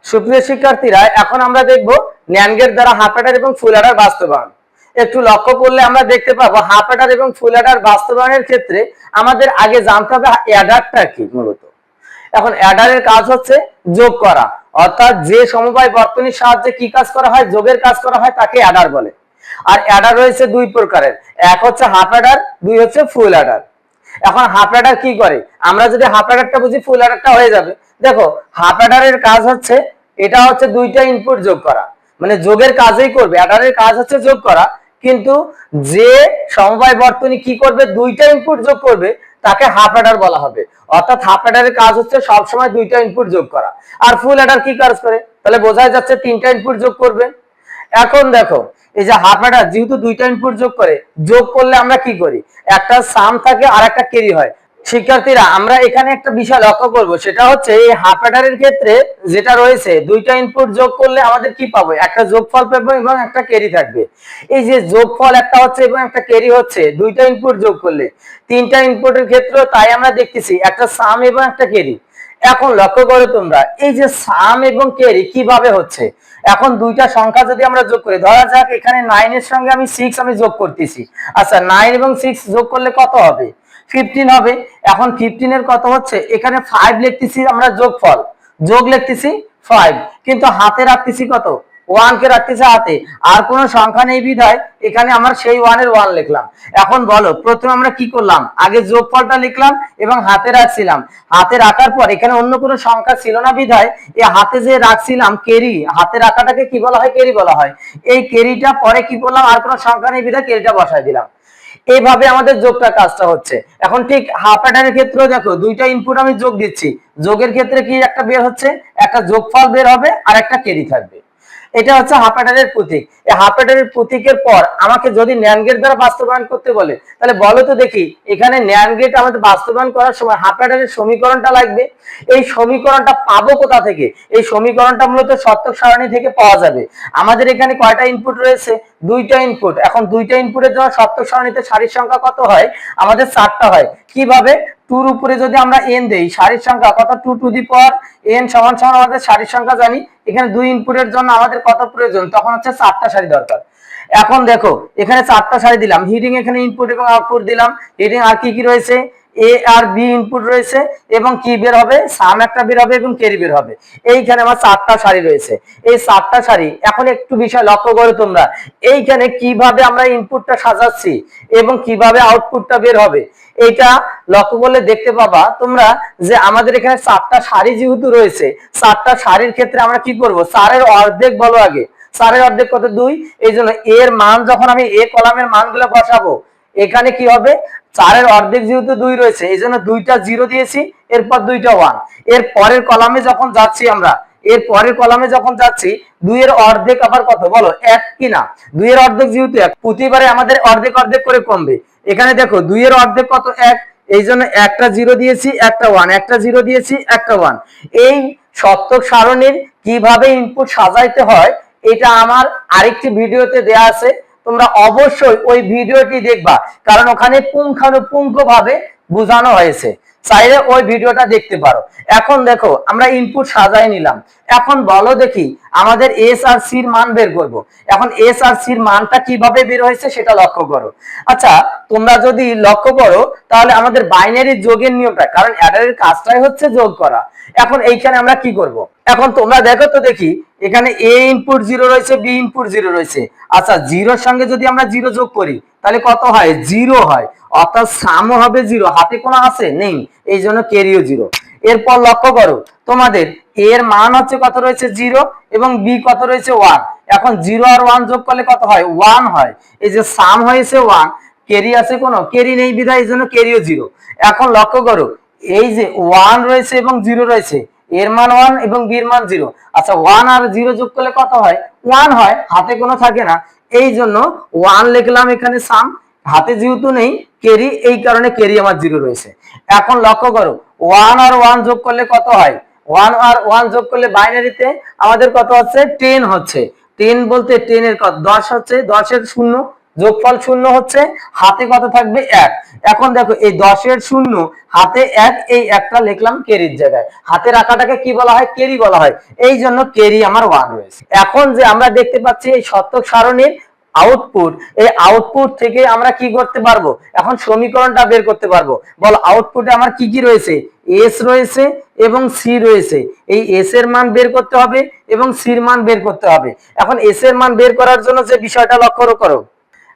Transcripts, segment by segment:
সুপ্রিয় শিক্ষার্থীরা, এখন আমরা দেখব ন্যান্ড গেট দ্বারা হাফ অ্যাডার এবং ফুল অ্যাডার বাস্তবায়ন। একটু লক্ষ্য করলে আমরা দেখতে পাবো হাফ অ্যাডার এবং ফুল অ্যাডার বাস্তবায়নের ক্ষেত্রে আমাদের আগে জানতে হবে অ্যাডারটা কি। মূলত এখন অ্যাডারের কাজ হচ্ছে যোগ করা, অর্থাৎ যে সমবায় বর্তনীর সাহায্যে কি কাজ করা হয়, যোগের কাজ করা হয়, তাকে অ্যাডার বলে। আর অ্যাডার রয়েছে দুই প্রকারের, এক হচ্ছে হাফ অ্যাডার, দুই হচ্ছে ফুল অ্যাডার। এখন হাফ অ্যাডার কি করে, আমরা যদি হাফ অ্যাডারটা বুঝি ফুল অ্যাডারটা হয়ে যাবে। দেখো, হাফ অ্যাডারের কাজ হচ্ছে, এটা হচ্ছে দুইটা ইনপুট যোগ করা, মানে যোগের কাজই করবে। অ্যাডারের কাজ হচ্ছে যোগ করা, কিন্তু যে সমবায় বর্তনী কি করবে, দুইটা ইনপুট যোগ করবে, তাকে হাফ অ্যাডার বলা হবে। অর্থাৎ হাফ অ্যাডারের কাজ হচ্ছে সবসময় দুইটা ইনপুট যোগ করা। আর ফুল অ্যাডার কি কাজ করে, তাহলে বোঝাই যাচ্ছে তিনটা ইনপুট যোগ করবে। এখন দেখো, এই যে হাফ অ্যাডার যেহেতু দুইটা ইনপুট যোগ করে, যোগ করলে আমরা কি করি, একটা সাম থাকে আর একটা ক্যারি হয়। শিক্ষার্থীরা, আমরা এখানে একটা বিষয় লক্ষ্য করব, সেটা হচ্ছে এই হাফ অ্যাডারের ক্ষেত্রে যেটা রয়েছে, দুইটা ইনপুট যোগ করলে আমাদের কি পাবো, একটা যোগফল পাবো এবং একটা ক্যারি থাকবে। এই যে যোগফল একটা হচ্ছে এবং একটা ক্যারি হচ্ছে, দুইটা ইনপুট যোগ করলে। তিনটা ইনপুটের ক্ষেত্রে তাই আমরা দেখতেছি একটা সাম এবং একটা ক্যারি। এখন লক্ষ্য করো তোমরা, এই যে সাম এবং ক্যারি কিভাবে হচ্ছে। এখন দুইটা সংখ্যা যদি আমরা যোগ করি, ধরা যাক এখানে 9 এর সঙ্গে আমি 6 আমি যোগ করতেছি। আচ্ছা, 9 এবং 6 যোগ করলে কত হবে, 15 হবে। এখন 15 এর কত হচ্ছে, এখানে 5 লিখতেছি আমরা, যোগফল যোগ লিখতেছি 5, কিন্তু হাতে রাখতেছি কত, 1 কে রাখতেছি হাতে, আর কোনো সংখ্যা নেই বিধায় এখানে আমার সেই 1 এর 1 লিখলাম। এখন বলো, প্রথমে আমরা কি করলাম, আগে যোগফলটা লিখলাম এবং হাতে রাখছিলাম। হাতে রাখার পর এখানে অন্য কোনো সংখ্যা ছিল না বিধায় এই হাতে যে রাখছিলাম ক্যারি, হাতে রাখাটাকে কি বলা হয়, ক্যারি বলা হয়। এই ক্যারিটা পরে কি করলাম, আর কোনো সংখ্যা নেই বিধায় ক্যারিটা বসাই দিলাম। এইভাবে আমাদের যোগটা কাজটা হচ্ছে। এখন ঠিক হাফ অ্যাডারের ক্ষেত্রেও দেখো, দুইটা ইনপুট আমি যোগ দিচ্ছি, যোগের ক্ষেত্রে কি একটা বের হচ্ছে, একটা যোগফল বের হবে আর একটা ক্যারি থাকবে। এটা হচ্ছে হাফ অ্যাডারের প্রতীক। এই হাফ অ্যাডারের প্রতীকের পর আমাকে যদি ন্যান্ড গেট দ্বারা বাস্তবায়ন করতে বলে, তাহলে বলো তো দেখি, এখানে ন্যান্ড গেট আমাদের বাস্তবায়ন করার সময় হাফ অ্যাডারের সমীকরণটা লাগবে। এই সমীকরণটা পাবো কোথা থেকে, এই সমীকরণটা মূলত শর্তক সারণী থেকে পাওয়া যাবে। আমাদের এখানে কয়টা ইনপুট রয়েছে, দুইটা ইনপুট। এখন দুইটা ইনপুটের জন্য শর্তক সারণীতে সারির সংখ্যা কত হয়, আমাদের 4টা হয়। কিভাবে, 2 এর উপরে যদি আমরা n দেই, সারির সংখ্যা কত, 2 টু দি পাওয়ার n সমান সমান আমাদের সারির সংখ্যা জানি। এখানে দুই ইনপুটের জন্য আমাদের কত প্রয়োজন, তখন হচ্ছে 4টা সারি দরকার। এখন দেখো, এখানে 4টা সারি দিলাম, হিডিং এখানে ইনপুট এবং আউটপুট দিলাম। হিডিং আর কি কি রয়েছে, এ আর বি ইনপুট রয়েছে এবং কি বের হবে, সাম একটা বের হবে এবং ক্যারি বের হবে। এইখানে আমার 4টা সারি রয়েছে, এই 4টা সারি। এখন একটু বিষয় লক্ষ্য করো তোমরা, এইখানে কিভাবে আমরা ইনপুটটা সাজাচ্ছি এবং কিভাবে আউটপুটটা বের হবে, এটা লক্ষ্য করলে দেখতে পাবা তোমরা যে আমাদের এখানে 4টা সারি যেহেতু রয়েছে, 4টা সারির ক্ষেত্রে আমরা কি করব, 4 এর অর্ধেক বলো আগে। 4 এর অর্ধেক কত, 2। এই জন্য এর মান যখন আমি এ কলামের মানগুলো বসাবো, এখানে কি হবে, 4 এর অর্ধেক যেহেতু 2 রয়েছে, এই জন্য 2টা 0 দিয়েছি, এরপর 2টা 1। এর পরের কলামে যখন যাচ্ছি আমরা, এর পরের কলামে যখন যাচ্ছি, 2 এর অর্ধেক আবার কত বলো, 1 কিনা। 2 এর অর্ধেক যেহেতু 1, প্রতিবারে আমাদের অর্ধেক অর্ধেক করে কমবে। এখানে দেখো 2 এর অর্ধেক কত, 1, এই জন্য একটা 0 দিয়েছি, একটা 1, একটা 0 দিয়েছি, একটা 1। এই শর্তক সারণীর কিভাবে ইনপুট সাজাইতে হয়, এটা আমার আরেকটি ভিডিওতে দেয়া আছে, তোমরা অবশ্যই ওই ভিডিওটি দেখবা, কারণ ওখানে পুঙ্খানুপুঙ্খভাবে বোঝানো হয়েছে। চাইলে ওই ভিডিওটা দেখতে পারো। এখন দেখো, আমরা ইনপুট সাজাই নিলাম। এখন বলো দেখি, আমাদের এস আর সির মান বের করব। এখন এস আর সির মানটা কিভাবে বের হয়েছে সেটা লক্ষ্য করো। আচ্ছা, তোমরা যদি লক্ষ্য করো, তাহলে আমাদের বাইনারি যোগের নিয়মটা, কারণ অ্যাডারের কাজটাই হচ্ছে যোগ করা। এখন এইখানে আমরা কি করব, এখন তোমরা দেখো তো দেখি, এখানে এ ইনপুট 0 রয়েছে, বি ইনপুট 0 রয়েছে। আচ্ছা, 0 এর সঙ্গে যদি আমরা 0 যোগ করি, তাহলে কত হয়, 0 হয়। অর্থাৎ সামও হবে 0, হাতে কোনো আছে নেই, এই জন্য ক্যারিও 0। এরপর লক্ষ্য করো, তোমাদের এর মান হচ্ছে কত রয়েছে, 0, এবং বি কত রয়েছে, 1। এখন 0 আর 1 যোগ করলে কত হয়, 1 হয়। এই যে সাম হয়েছে 1, ক্যারি আছে, কোনো ক্যারি নেই বিধায় এই জন্য ক্যারিও 0। এখন লক্ষ্য করো, এই যে 1 রয়েছে এবং 0 রয়েছে, এর মান 1 এবং বির মান 0। আচ্ছা, 1 আর 0 যোগ করলে কত হয়, 1 হয়, হাতে কোনো থাকে না, এই জন্য 1 লিখলাম এখানে সাম। হাতে যেহেতু নেই ক্যারি, এই কারণে ক্যারি আমার 0 রয়েছে। এখন লক্ষ্য করো, 1 আর 1 যোগ করলে কত হয়, 1 আর 1 যোগ করলে বাইনারিতে আমাদের কত হচ্ছে, 10 হচ্ছে। 10 বলতে 10 এর কত, 10 হচ্ছে, 10 এর 0 যোগফল 0 হচ্ছে, হাতে কত থাকবে 1। এখন দেখো এই 10 এর 0 হাতে 1, এই একটা লিখলাম ক্যারির জায়গায়। হাতে রাখাটাকে কি বলা হয়? ক্যারি বলা হয়। এই জন্য ক্যারি আমার 1 রয়েছে। এখন যে আমরা দেখতে পাচ্ছি এই শতক সারণীর আউটপুট, এই আউটপুট থেকে আমরা কি করতে পারবো? এখন সমীকরণটা বের করতে পারবো। বল আউটপুটে আমার কি কি রয়েছে? এস রয়েছে এবং সি রয়েছে। এই এস এর মান বের করতে হবে এবং সির মান বের করতে হবে। এখন এস এর মান বের করার জন্য যে বিষয়টা লক্ষ্য করো,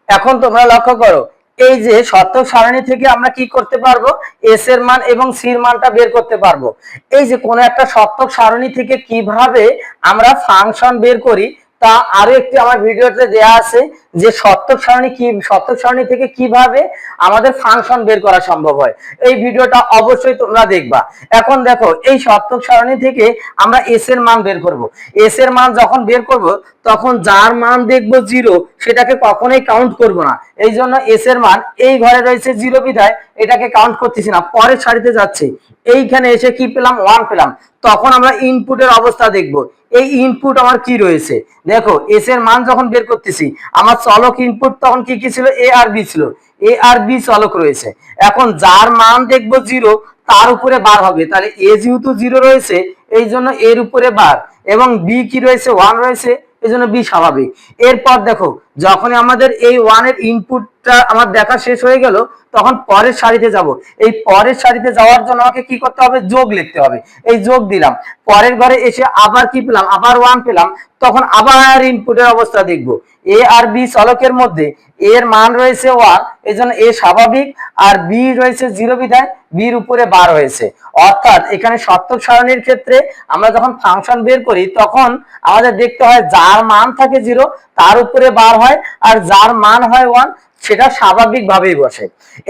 এখন তোমরা লক্ষ্য করো, এই যে শতক সারণী থেকে আমরা কি করতে পারবো? এস এর মান এবং সির মানটা বের করতে পারবো। এই যে কোন একটা শতক সারণী থেকে কিভাবে আমরা ফাংশন বের করি তা আরো একটি আমার ভিডিওতে দেয়া আছে, যে শতক সারণী কি, শতক সারণী থেকে কিভাবে আমাদের ফাংশন বের করা সম্ভব হয়। এই ভিডিওটা অবশ্যই তোমরা দেখবা। এখন দেখো এই শতক সারণী থেকে আমরা এস এর মান বের করব। এস এর মান যখন বের করব তখন যার মান দেখবো 0 সেটাকে কখনোই কাউন্ট করব না। এই জন্য এস এর মান এই ঘরে রয়েছে 0 বিধায় এটাকে কাউন্ট করতেছি না, পরের সারিতে যাচ্ছে। এইখানে এসে কি পেলাম? 1 পেলাম। তখন আমরা ইনপুটের অবস্থা দেখব। এই ইনপুট আমার কি রয়েছে দেখো, এস এর মান যখন বের করতেছি আমার চলক ইনপুট তখন কি কি ছিল? এ আর বি ছিল। এ আর বি চলক রয়েছে। এখন যার মান দেখবো 0 তার উপরে বার হবে, তাহলে এ যেহেতু 0 রয়েছে এই জন্য এর উপরে বার, এবং বি কি রয়েছে? 1 রয়েছে, এই জন্য বি স্বাভাবিক। এরপর দেখো যখন আমাদের এই 1 এর ইনপুটটা আমার দেখা শেষ হয়ে গেল তখন পরের সারিতে যাব। এই পরের সারিতে যাওয়ার জন্য আমাকে কি করতে হবে? যোগ লিখতে হবে। এই যোগ দিলাম, পরের ঘরে এসে আবার কি পেলাম? আবার 1 পেলাম। তখন আবার ইনপুটের অবস্থা দেখব। এ আর বি চলকের মধ্যে এর মান রয়েছে 1, এই জন্য এ স্বাভাবিক, আর বি রয়েছে 0 বিধায় বির উপরে বার হয়েছে। অর্থাৎ এখানে শতক সারণীর ক্ষেত্রে আমরা যখন ফাংশন বের করি তখন আমাদের দেখতে হয় যার মান থাকে 0 তার উপরে বার হয়, আর যার মান হয় 1 সেটা স্বাভাবিকভাবেই বসে।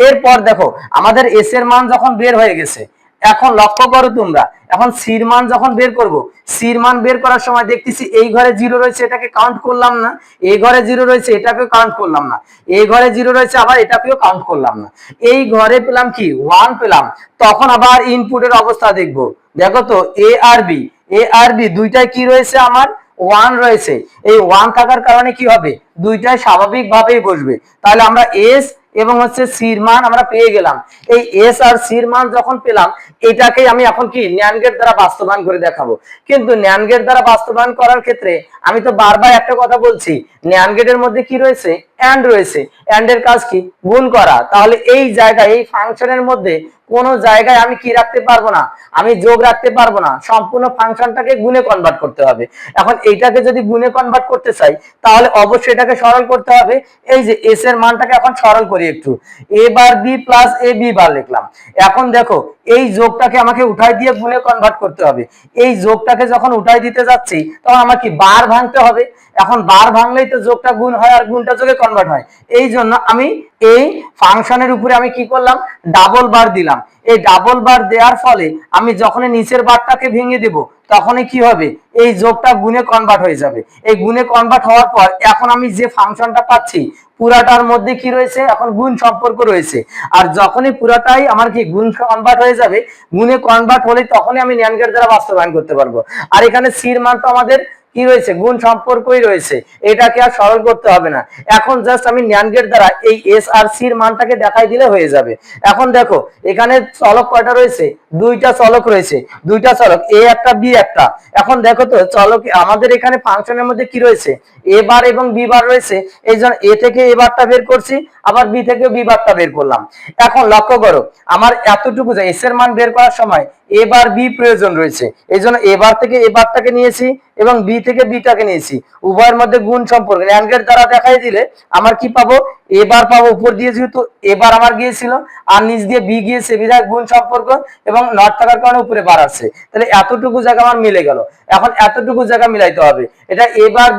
এরপর দেখো আমাদের এস এর মান যখন বের হয়ে গেছে, এখন লক্ষ্য করো তোমরা, এখন সির মান যখন বের করব, সির মান বের করার সময় দেখতেছি এই ঘরে 0 রয়েছে এটাকে কাউন্ট করলাম না, এই ঘরে 0 রয়েছে এটাকে কাউন্ট করলাম না, এই ঘরে 0 রয়েছে আবার এটাকেও কাউন্ট করলাম না। এই ঘরে পেলাম কি? 1 পেলাম। তখন আবার ইনপুটের অবস্থা দেখব। দেখো তো এ আর বি, এ আর বি দুইটাই কি রয়েছে? আমার 1 রয়েছে। এই 1 থাকার কারণে কি হবে? দুইটাই স্বাভাবিকভাবেই বসবে। তাহলে আমরা এস এবং হচ্ছে সির মান আমরা পেয়ে গেলাম। এই এস আর সির মান যখন পেলাম এটাকে আমি এখন কি ন্যান্ড গেট দ্বারা বাস্তবায়ন করে দেখাবো। কিন্তু ন্যান্ড গেট দ্বারা বাস্তবায়ন করার ক্ষেত্রে আমি তো বারবার একটা কথা বলছি, ন্যান্ড গেটের মধ্যে কি রয়েছে? এন্ড রয়েছে। এন্ড এর কাজ কি? গুণ করা। তাহলে এই জায়গায় এই ফাংশনের মধ্যে কোন জায়গায় আমি কি রাখতে পারবো না? আমি যোগ রাখতে পারবো না, সম্পূর্ণ ফাংশনটাকে গুণে কনভার্ট করতে হবে। এখন এইটাকে যদি গুণে কনভার্ট করতে চাই তাহলে অবশ্যই এটাকে সরল করতে হবে। এই যে এস এর মানটাকে এখন সরল করি একটু, এ বার বি প্লাস এ বি বার লিখলাম। এখন দেখো এই যোগটাকে আমাকে উঠাই দিয়ে গুণে কনভার্ট করতে হবে। এই যোগটাকে যখন উঠাই দিতে যাচ্ছি তখন আমার কি বার ভাঙতে হবে। এখন বার ভাঙলেই তো যোগটা গুণ হয় আর গুণটা যোগে কনভার্ট হয়। এই জন্য আমি এই ফাংশনের উপরে আমি কি করলাম? ডাবল বার দিলাম। এই ডাবল বার দেওয়ার ফলে আমি যখনই নিচের বারটাকে ভেঙে দেব তখনই কি হবে? এই যোগটা গুণে কনভার্ট হয়ে যাবে। এই গুণে কনভার্ট হওয়ার পর এখন আমি যে ফাংশনটা পাচ্ছি পুরাটার মধ্যে কি রয়েছে? এখন গুণ সম্পর্ক রয়েছে। আর যখনই পুরাটাই আমার কি গুণ কনভার্ট হয়ে যাবে, গুণে কনভার্ট হলে তখনই আমি ন্যান্ড গেট দ্বারা বাস্তবায়ন করতে পারবো। আর এখানে সির মান তো আমাদের কি রয়েছে? গুণ সম্পর্কই রয়েছে, এটাকে আর সরল করতে হবে না। এখন জাস্ট আমি ন্যান্ড গেট দ্বারা এই এস আর সির মানটাকে দেখাই দিলে হয়ে যাবে। এখন দেখো এখানে চলক কয়টা রয়েছে? দুইটা চলক রয়েছে, দুইটা চলক এ একটা বি একটা। এখন দেখো তো চলক আমাদের এখানে ফাংশনের মধ্যে কি রয়েছে? এ বার এবং বি বার রয়েছে। এই জন্য এ থেকে এ বারটা বের করছি, আবার বি থেকে বি বারটা বের করলাম। এখন লক্ষ্য করো আমার এতটুকু যে এস এর মান বের করার সময় এ বার বি প্রয়োজন রয়েছে, এই জন্য এ বার থেকে এ বারটাকে নিয়েছি এবং বি থেকে বিটাকে নিয়েছি। উভয়ের মধ্যে গুণ সম্পর্ক ন্যান্ড গেট দ্বারা দেখাই দিলে আমার কি পাবো? এ বার পাবো, উপর দিয়ে যেহেতু এ বার আমার গিয়েছিল আর নিচ দিয়ে বি গিয়েছে বিধায় গুণ সম্পর্ক, এবং নট থাকার কারণে উপরে বার আছে। তাহলে এতটুকু জায়গা আমার মিলে গেল। এখন এতটুকু জায়গা মিলাইতে হবে। এটা এ বার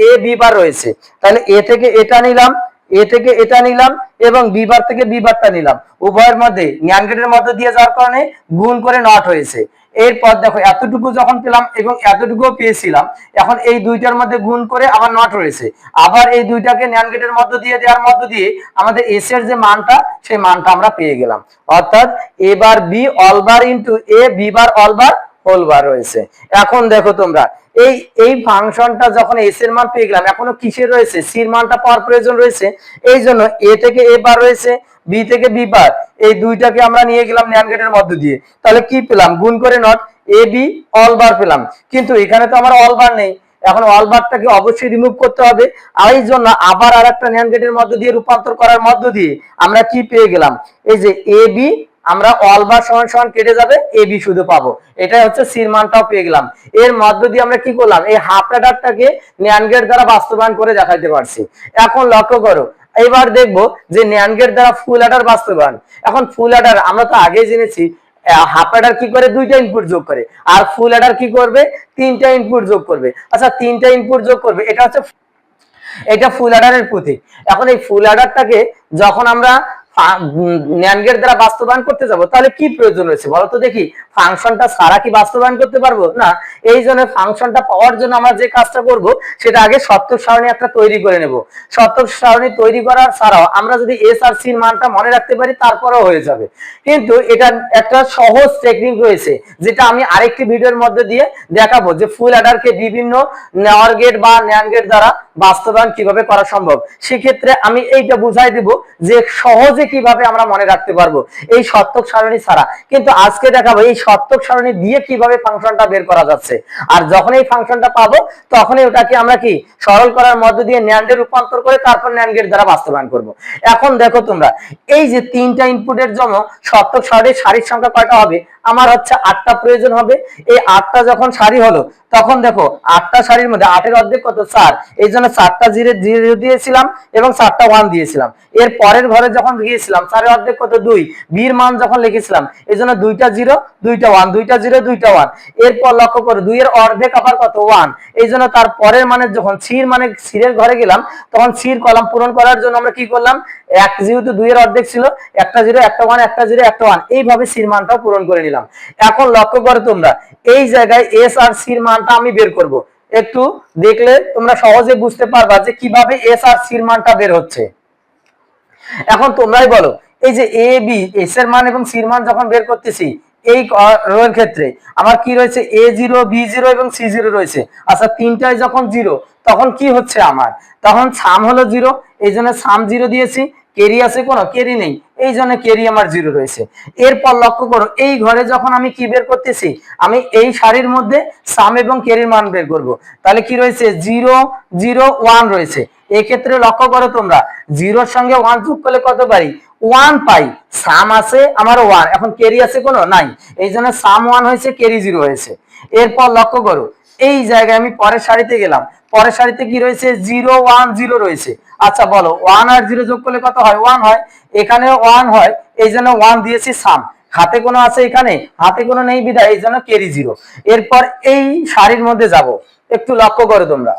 এ বি বার রয়েছে, তাহলে এ থেকে এটা নিলাম, এ থেকে এটা নিলাম এবং বি বার থেকে বি বারটা নিলাম। উভয়ের মধ্যে ন্যান্ড গেটের মধ্যে দিয়ে যাওয়ার কারণে গুণ করে নট হয়েছে। এরপর দেখো এতটুকু যখন পেলাম এবং এতটুকুও পেয়েছিলাম, এখন এই দুইটার মধ্যে গুণ করে আবার নট রয়েছে। আবার এই দুইটাকে ন্যান্ড গেটের মধ্যে দিয়ে দেওয়ার মধ্য দিয়ে আমাদের এস এর যে মানটা সেই মানটা আমরা পেয়ে গেলাম। অর্থাৎ A bar B all bar into A B bar all bar whole bar রয়েছে। এখন দেখো তোমরা এই এই ফাংশনটা যখন এস এর মান পেয়ে গেলাম, এখনো কিসের রয়েছে, সি এর মানটা পাওয়ার প্রয়োজন রয়েছে। এই জন্য এ থেকে এ বার রয়েছে, বি থেকে বি বার, এই দুইটাকে আমরা নিয়ে গেলাম ন্যান্ড গেটের মধ্য দিয়ে। তাহলে কি পেলাম, গুণ করে নট এ বি অল বার পেলাম। কিন্তু এখানে তো আমার অল বার নেই, এখন অল বারটাকে অবশ্যই রিমুভ করতে হবে। আর এই জন্য আবার আরেকটা ন্যান্ড গেটের মধ্য দিয়ে রূপান্তর করার মধ্য দিয়ে আমরা কি পেয়ে গেলাম, এই যে এ বি আমরা অল বার সমান সমান কেটে যাবে, এ বি শুধু পাবো। এটাই হচ্ছে সির মানটাও পেয়ে গেলাম। এর মধ্য দিয়ে আমরা কি করলাম, এই হাফ অ্যাডারটাকে ন্যান্ড গেট দ্বারা বাস্তবায়ন করে দেখাইতে পারছি। এখন লক্ষ্য করো, এবার দেখবো যে ন্যান্ড গেট দ্বারা ফুল অ্যাডার বাস্তবায়ন। এখন ফুল অ্যাডার আমরা তো আগেই জেনেছি হাফ অ্যাডার কি করে, দুইটা ইনপুট যোগ করে, আর ফুল অ্যাডার কি করবে, তিনটা ইনপুট যোগ করবে। আচ্ছা, তিনটা ইনপুট যোগ করবে, এটা হচ্ছে এটা ফুল অ্যাডারের প্রতীক। এখন এই ফুল অ্যাডারটাকে যখন আমরা ন্যান্ড গেট দ্বারা বাস্তবায়ন করতে যাব, তাহলে কি প্রয়োজন রয়েছে বলো তো দেখি, ফাংশনটা ছাড়া কি বাস্তবায়ন করতে পারবো না? এই জন্য ফাংশনটা পাওয়ার জন্য আমরা যে কাজটা করব, সেটা আগে শর্তক সারণী একটা তৈরি করে নেব। শর্তক সারণী তৈরি করার ছাড়াও আমরা যদি এস আর সির মানটা মনে রাখতে পারি, তারপরেও হয়ে যাবে। কিন্তু এটা একটা সহজ টেকনিক রয়েছে, যেটা আমি আরেকটি ভিডিওর মধ্যে দিয়ে দেখাবো, যে ফুল অ্যাডারকে বিভিন্ন নর গেট বা ন্যান্ড গেট দ্বারা বাস্তবায়ন কিভাবে করা সম্ভব। সেক্ষেত্রে আমি এইটা বুঝাই দিব যে সহজে কিভাবে আমরা মনে রাখতে পারবো এই শর্তক সারণী ছাড়া। কিন্তু আজকে দেখাবো এই শর্তক সারণী দিয়ে কিভাবে ফাংশনটা বের করা যাচ্ছে। আর যখন এই ফাংশনটা পাবো, তখনই ওটাকে আমরা কি সরল করার মধ্য দিয়ে ন্যান্ডে রূপান্তর করে তারপর ন্যান্ড গেট দ্বারা বাস্তবায়ন করব। এখন দেখো তোমরা, এই যে তিনটা ইনপুটের জন্য শর্তক সারণীর সারির সংখ্যা কয়টা হবে, আমার হচ্ছে 8টা প্রয়োজন হবে। এই 8টা যখন সারি হলো, তখন দেখো 8টা সারির মধ্যে 8 এর অর্ধেক কত, 4। এই জন্য 4টা জিরো দিয়েছিলাম এবং 4টা 1 দিয়েছিলাম। এর পরের ঘরে যখন গিয়েছিলাম, 4 এর অর্ধেক কত, 2। বি এর মান যখন লিখেছিলাম, এই জন্য 2টা 0 2টা 1, 2টা 0 2টা 1। এরপর লক্ষ্য করো 2 এর অর্ধেক আবার কত, 1। এই জন্য তার পরের মানে যখন সির মানে সিরের ঘরে গেলাম, তখন সির কলাম পূরণ করার জন্য আমরা কি করলাম, এক যেহেতু 2 এর অর্ধেক ছিল, একটা 0 একটা 1 একটা 0 একটা 1, এইভাবে সির মানটাও পূরণ করে নিলাম। এখন লক্ষ্য করো তোমরা, এই জায়গায় এস আর সির মানটা আমি বের করব। একটু দেখলে তোমরা সহজে বুঝতে পারবা যে কিভাবে এস আর সির মানটা বের হচ্ছে। এখন তোমরাই বলো, এই যে এ বি এস এর মান এবং সির মান যখন বের করতেছি, এই রোয়ের ক্ষেত্রে আমার কি রয়েছে, A0 B0 এবং C0 রয়েছে। আচ্ছা, তিনটায় যখন 0, তখন কি হচ্ছে আমার, তখন সাম হলো 0, এই জন্য সাম 0 দিয়েছি। কেরি আছে, কোনো কেরি নেই, এই জন্য কেরি আমার 0 রয়েছে। এরপর লক্ষ্য করো, এই ঘরে যখন আমি কি বের করতেছি, আমি এই সারির মধ্যে সাম এবং কেরির মান বের করব। তাহলে কি রয়েছে, 0 0 1 রয়েছে। এক্ষেত্রে লক্ষ্য করো তোমরা, 0 এর সঙ্গে 1 যোগ করলে কত পাই, 1 পাই। সাম আছে আমার 1, এখন কেরি আছে কোনো নাই, এই জন্য সাম 1 হয়েছে, কেরি 0 হয়েছে। এরপর লক্ষ্য করো, এই জায়গায় আমি পরের সারিতে গেলাম, পরের সারিতে কি রয়েছে, 0 1 0 রয়েছে। আচ্ছা বলো, 1 আর 0 যোগ করলে কত হয়, 1 হয়। এখানে 1 হয়, এই জন্য 1 দিয়েছি সাম। হাতে কোনো আছে, এখানে হাতে কোনো নেই বিধায় এই জন্য কেরি 0। এরপর এই সারির মধ্যে যাব, একটু লক্ষ্য করো তোমরা,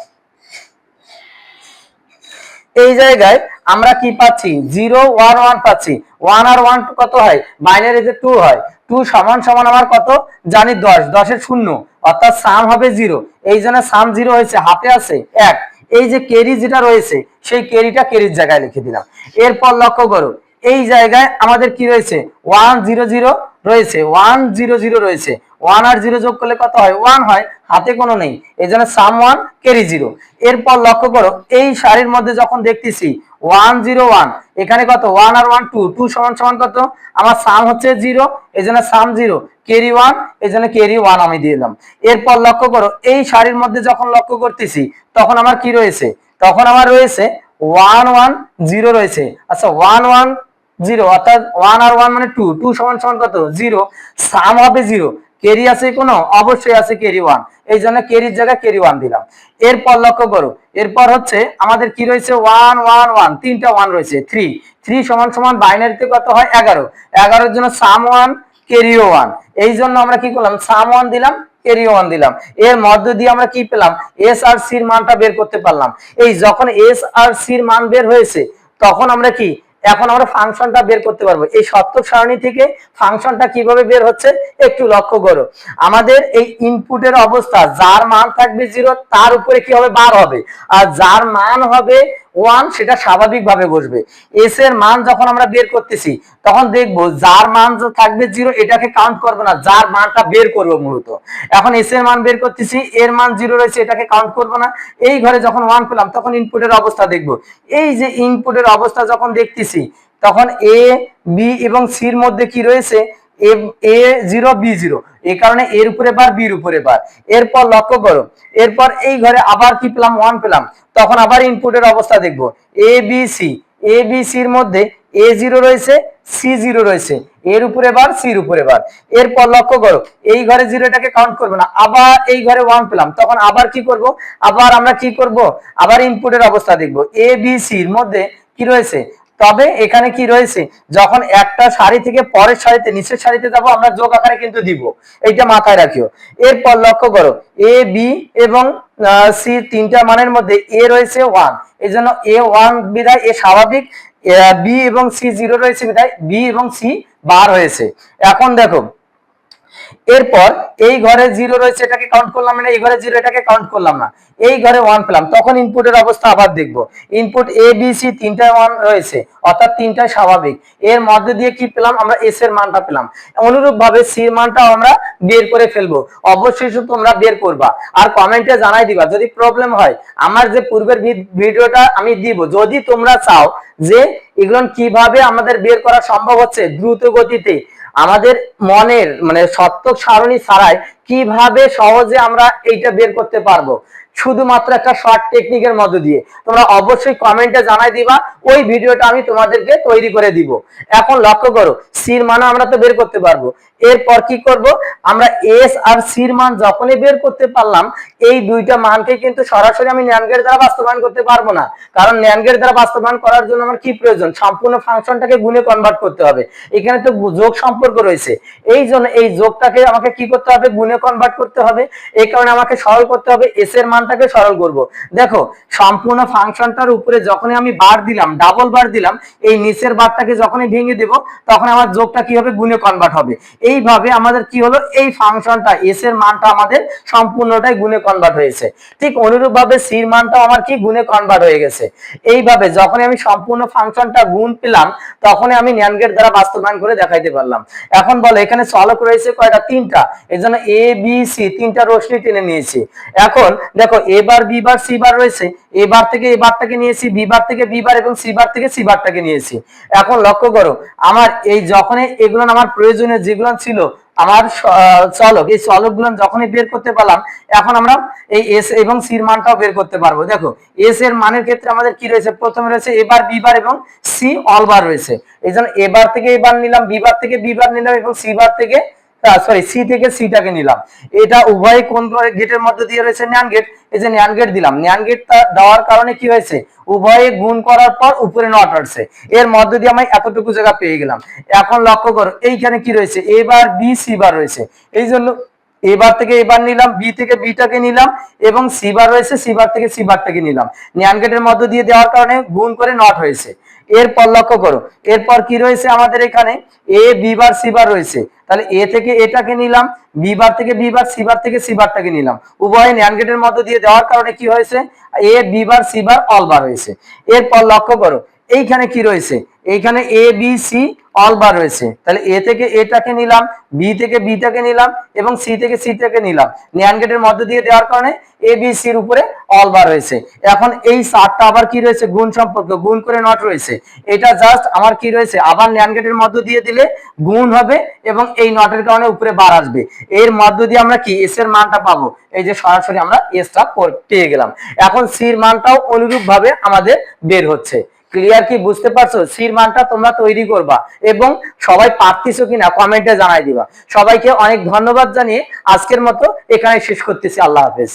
এই জায়গায় আমরা কি পাচ্ছি, 0 1 1 পাচ্ছি। 1 আর 1 কত হয়, বাইনারিতে 2 হয়। 2 সমান সমান আমার কত জানি, 10। 10 এর 0, অর্থাৎ সাম হবে 0, এই জন্য সাম 0 হয়েছে। হাতে আছে 1, এই যে কেরি যেটা রয়েছে, সেই কেরিটা কেরির জায়গায় লিখে দিলাম। এরপর লক্ষ্য করো, এই জায়গায় আমাদের কি রয়েছে, 1 0 0 রয়েছে, 1 0 0 রয়েছে। 1 আর 0 যোগ করলে কত হয়, 1 হয়। হাতে কোনো নেই, এই জন্য সাম 1 কেরি 0। এরপর লক্ষ্য করো, এই সারির মধ্যে যখন দেখতেছি 1 0 1, এখানে কত, 1 আর 1 2, 2 সমান সমান কত, আমার সাম হচ্ছে 0, এই জন্য সাম 0 কেরি 1, এই জন্য কেরি 1 আমি দিয়ে দিলাম। এরপর লক্ষ্য করো, এই সারির মধ্যে যখন লক্ষ্য করতেছি, তখন আমার কি রয়েছে, তখন আমার রয়েছে 1 1 0 রয়েছে। আচ্ছা, 1 1 0, অর্থাৎ 1 আর 1 মানে 2, 2 সমান সমান কত, 0। সাম হবে 0, কেরি আছে কোনো, অবশ্যই আছে কেরি 1, এই জন্য কেরির জায়গায় কেরি 1 দিলাম। এরপর লক্ষ্য করো, এরপর হচ্ছে আমাদের কি রয়েছে, 1 1 1, তিনটা 1 রয়েছে। 3 3 সমান সমান বাইনারিতে কত হয়, 11। 11 এর জন্য সাম 1 কেরিও 1, এই জন্য আমরা কি করলাম, সাম 1 দিলাম, কেরিও 1 দিলাম। এর মধ্য দিয়ে আমরা কি পেলাম, এস আর সির মানটা বের করতে পারলাম। এই যখন এস আর সির মান বের হয়েছে, তখন আমরা কি এখন আমরা ফাংশনটা বের করতে পারবো। এই সত্যক সারণী থেকে ফাংশনটা কিভাবে বের হচ্ছে একটু লক্ষ্য করো। আমাদের এই ইনপুটের অবস্থা যার মান থাকবে 0 তার উপরে কি হবে, বার হবে, আর যার মান হবে 1 সেটা স্বাভাবিকভাবে বসবে। এস এর মান যখন আমরা বের করতেছি তখন দেখবো যার মান থাকবে 0 এটাকে কাউন্ট করবো না, যার মানটা বের করবো মূলত। এখন এস এর মান বের করতেছি, এর মান 0 রয়েছে, এটাকে কাউন্ট করবো না। এই ঘরে যখন 1 পেলাম তখন ইনপুটের অবস্থা দেখবো। এই যে ইনপুটের অবস্থা যখন দেখতেছি তখন এ বি এবং সির মধ্যে কি রয়েছে, এ 0 বি 0, এই কারণে এর উপরে বার বির উপরে বার। এরপর লক্ষ্য করো, এরপর এই ঘরে আবার কি পেলাম, 1 পেলাম, তখন আবার ইনপুটের অবস্থা দেখবো। এ বি সি, এ বি সির মধ্যে এ 0 রয়েছে, সি 0 রয়েছে, এর উপরে বার সির উপরে বার। এরপর লক্ষ্য করো এই ঘরে 0 এটাকে কাউন্ট করবে না, আবার এই ঘরে 1 পেলাম, তখন আবার কি করব, আবার আমরা কি করব, আবার ইনপুটের অবস্থা দেখবো। এ বি সির মধ্যে কি রয়েছে, তবে এখানে কি রয়েছে, যখন একটা সারি থেকে পরের সারিতে নিচের সারিতে যাব আমরা যোগ আকারে কিন্তু দিব, এইটা মাথায় রাখিও। এরপর লক্ষ্য করো এ বি এবং সি তিনটা মানের মধ্যে এ রয়েছে 1, এই জন্য এ 1 বিধায় এ স্বাভাবিক, বি এবং সি 0 রয়েছে বিধায় বি এবং সি বার হয়েছে। এখন দেখো এরপর এই ঘরে 0 রয়েছে, এটাকে কাউন্ট করলাম না, এই ঘরে 0 এটাকে কাউন্ট করলাম না, এই ঘরে 1 পেলাম, তখন ইনপুটের অবস্থা আবার দেখব। ইনপুট এ বি সি তিনটায় 1 রয়েছে, অর্থাৎ তিনটায় স্বাভাবিক। এর মধ্যে দিয়ে কি পেলাম, আমরা এস এর মানটা পেলাম। অনুরূপ ভাবে সি এর মানটাও আমরা বের করে ফেলবো। অবশ্যই তোমরা বের করবা আর কমেন্টে জানাই দিবা যদি প্রবলেম হয়। আমার যে পূর্বের ভিডিওটা আমি দিব, যদি তোমরা চাও যে এগুলো কিভাবে আমাদের বের করা সম্ভব হচ্ছে দ্রুত গতিতে, আমাদের মনের মানে সত্যক সারণী ছাড়াই কিভাবে সহজে আমরা এইটা বের করতে পারবো শুধুমাত্র একটা শর্ট টেকনিকের মধ্য দিয়ে, তোমরা অবশ্যই কমেন্টে জানাই দিবা, ওই ভিডিওটা আমি তোমাদেরকে তৈরি করে দিব। এখন লক্ষ্য করো সির মান আমরা তো বের করতে পারবো। এরপর কি করব, আমরা এস আর সির মান যখনই বের করতে পারলাম, এই দুইটা মানকে কিন্তু সরাসরি আমি ন্যান্ড গেট দ্বারা বাস্তবায়ন করতে পারবো না, কারণ ন্যান্ড গেট দ্বারা বাস্তবায়ন করার জন্য আমার কি প্রয়োজন, সম্পূর্ণ ফাংশনটাকে গুণে কনভার্ট করতে হবে। এখানে তো যোগ সম্পর্ক রয়েছে, এই জন্য এই যোগটাকে আমাকে কি করতে হবে, গুণে কনভার্ট করতে হবে। এই কারণে আমাকে সরল করতে হবে, এস এর মানটাকে সরল করব। দেখো সম্পূর্ণ ফাংশনটার উপরে যখনই আমি বার দিলাম, ডাবল বার দিলাম, এই নিচের বারটাকে যখনই ভেঙে দেব তখন আমার যোগটা কি হবে, গুণে কনভার্ট হবে। এইভাবে আমাদের কি হলো, এই ফাংশনটা এস এর মানটা আমাদের সম্পূর্ণটাই গুণে কনভার্ট হয়েছে। ঠিক অনুরূপ ভাবে সি এর মানটাও আমার কি গুণে কনভার্ট হয়ে গেছে। এইভাবে যখনই আমি সম্পূর্ণ ফাংশনটা গুণ পেলাম তখনই আমি ন্যান্ড গেট দ্বারা বাস্তবায়ন করে দেখাইতে পারলাম। এখন বলো এখানে চলক রয়েছে কয়টা, তিনটা, এজন্য এ বি সি তিনটা রশ্মি টেনে নিয়েছি। এখন দেখো এ বার বি বার সি বার রয়েছে, এ বার থেকে এ বারটাকে নিয়েছি, বি বার থেকে বি বার এবং সি বার থেকে সি বারটাকে নিয়েছি। এখন লক্ষ্য করো আমার এই যখনই এগুলো আমার প্রয়োজনীয় যেগুলো ছিল আমার চলক, এই চলক গুলো যখনই বের করতে পারলাম, এখন আমরা এই এস এবং সির মানটাও বের করতে পারবো। দেখো এস এর মানের ক্ষেত্রে আমাদের কি রয়েছে, প্রথমে রয়েছে এ বার বি বার এবং সি অল বার রয়েছে, এই জন্য এ বার থেকে এ বার নিলাম, বি বার থেকে বি বার নিলাম এবং সি বার থেকে সি থেকে সিটাকে নিলাম। এটা উভয় কোন গেটের মধ্যে দিয়ে রয়েছে, ন্যান্ড গেট। এই যে ন্যান্ড গেট দিলাম, ন্যান্ড গেটটা দেওয়ার কারণে কি হয়েছে, উভয়ে গুণ করার পর উপরে নট আসছে, এর মধ্যে দিয়ে আমি এতটুকু জায়গা পেয়ে গেলাম। এখন লক্ষ্য করো এইখানে কি রয়েছে, এ বার বি সি বার রয়েছে, এই জন্য এবার থেকে এবার নিলাম, বি থেকে বিটাকে নিলাম এবং সি বার রয়েছে, সি বার থেকে সি বারটাকে নিলাম। ন্যান্ড গেটের মধ্যে দিয়ে দেওয়ার কারণে গুণ করে নট হয়েছে। এরপর লক্ষ্য করো এরপর কি রয়েছে আমাদের এখানে, এ বি বার সি বার রয়েছে, তাহলে এ থেকে এটাকে নিলাম, বি বার থেকে বি বার, সি বার থেকে সি বারটাকে নিলাম। উভয় ন্যান্ড গেটের মধ্যে দিয়ে দেওয়ার কারণে কি হয়েছে, A B bar C bar all bar হয়েছে। এরপর লক্ষ্য করো এইখানে কি রয়েছে, এইখানে A B C all bar রয়েছে, তাহলে এ থেকে এটাকে নিলাম, বি থেকে বিটাকে নিলাম এবং সি থেকে সিটাকে নিলাম। ন্যান্ড গেটের মধ্যে দিয়ে দেওয়ার কারণে এ বি সি এর উপরে অল বার হয়েছে। এখন এই চারটা আবার কি রয়েছে, গুণ সম্পর্ক, গুণ করে নট রয়েছে। এটা জাস্ট আমার কি রয়েছে, আবার ন্যান্ড গেটের মধ্যে দিয়ে দিলে গুণ হবে এবং এই নটের কারণে উপরে বার আসবে। এর মধ্য দিয়ে আমরা কি এস এর মানটা পাবো, এই যে সরাসরি আমরা এসটা পেয়ে গেলাম। এখন সির মানটাও অনুরূপ ভাবে আমাদের বের হচ্ছে। ক্লিয়ার কি, বুঝতে পারছো? সির মানটা তোমরা তৈরি করবা এবং সবাই পারতেছো কিনা কমেন্টে জানাই দিবা। সবাইকে অনেক ধন্যবাদ জানিয়ে আজকের মতো এখানে শেষ করতেছি। আল্লাহ হাফেজ।